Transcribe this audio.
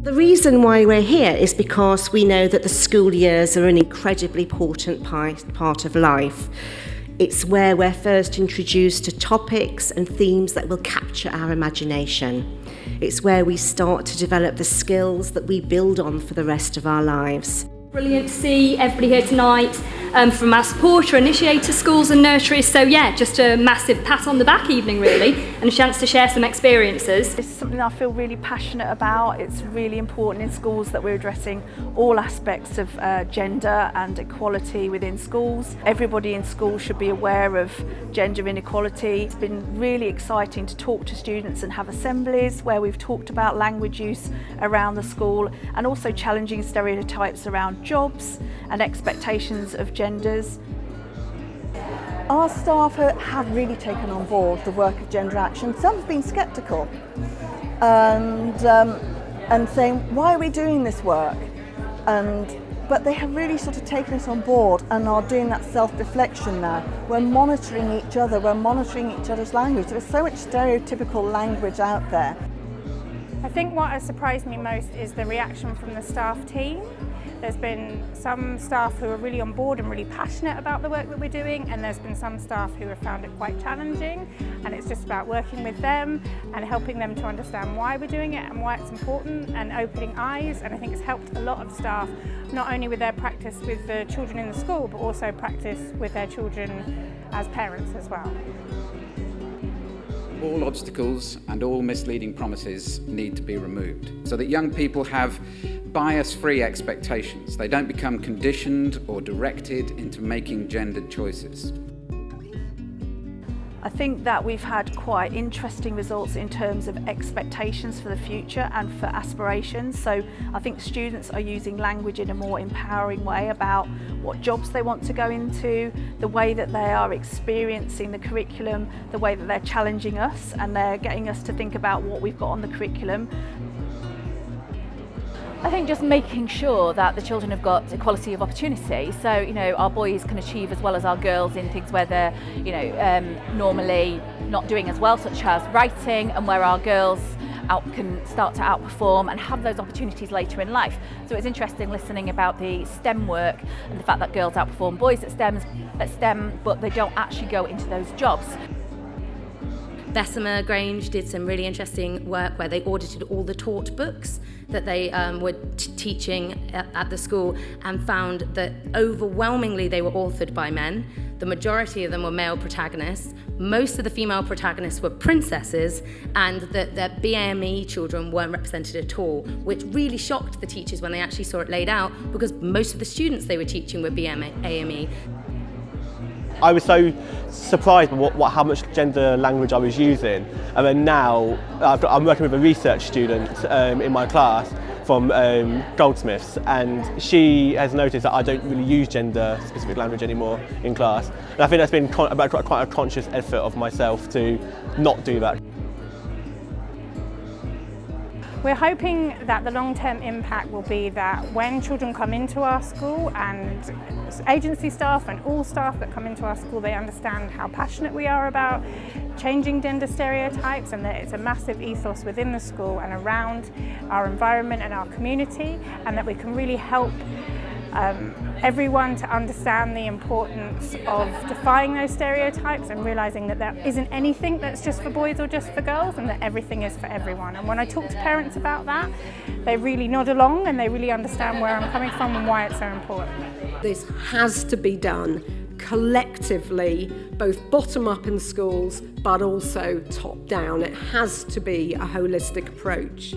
The reason why we're here is because we know that the school years are an incredibly important part of life. It's where we're first introduced to topics and themes that will capture our imagination. It's where we start to develop the skills that we build on for the rest of our lives. Brilliant to see everybody here tonight from our supporter, initiator schools and nurseries. So yeah, just a massive pat on the back evening really, and a chance to share some experiences. It's something I feel really passionate about. It's really important in schools that we're addressing all aspects of gender and equality within schools. Everybody in schools should be aware of gender inequality. It's been really exciting to talk to students and have assemblies where we've talked about language use around the school and also challenging stereotypes around jobs and expectations of genders. Our staff have really taken on board the work of Gender Action. Some have been sceptical and saying, why are we doing this work? But they have really sort of taken it on board and are doing that self-reflection now. We're monitoring each other, we're monitoring each other's language. There's so much stereotypical language out there. I think what has surprised me most is the reaction from the staff team. There's been some staff who are really on board and really passionate about the work that we're doing, and there's been some staff who have found it quite challenging, and it's just about working with them and helping them to understand why we're doing it and why it's important and opening eyes. And I think it's helped a lot of staff, not only with their practice with the children in the school, but also practice with their children as parents as well. All obstacles and all misleading promises need to be removed so that young people have bias-free expectations. They don't become conditioned or directed into making gendered choices. I think that we've had quite interesting results in terms of expectations for the future and for aspirations. So I think students are using language in a more empowering way about what jobs they want to go into, the way that they are experiencing the curriculum, the way that they're challenging us and they're getting us to think about what we've got on the curriculum. I think just making sure that the children have got equality of opportunity. So, our boys can achieve as well as our girls in things where they're, normally not doing as well, such as writing, and where our girls can start to outperform and have those opportunities later in life. So it's interesting listening about the STEM work and the fact that girls outperform boys at STEM, but they don't actually go into those jobs. Bessemer Grange did some really interesting work where they audited all the taught books that they were teaching at the school and found that overwhelmingly they were authored by men. The majority of them were male protagonists. Most of the female protagonists were princesses, and that their BAME children weren't represented at all, which really shocked the teachers when they actually saw it laid out, because most of the students they were teaching were AME. I was so surprised by how much gender language I was using, and then now I'm working with a research student in my class from Goldsmiths, and she has noticed that I don't really use gender-specific language anymore in class. And I think that's been quite a conscious effort of myself to not do that. We're hoping that the long-term impact will be that when children come into our school, and agency staff and all staff that come into our school, they understand how passionate we are about changing gender stereotypes, and that it's a massive ethos within the school and around our environment and our community, and that we can really help everyone to understand the importance of defying those stereotypes and realising that there isn't anything that's just for boys or just for girls, and that everything is for everyone. And when I talk to parents about that, they really nod along and they really understand where I'm coming from and why it's so important. This has to be done collectively, both bottom up in schools but also top down. It has to be a holistic approach.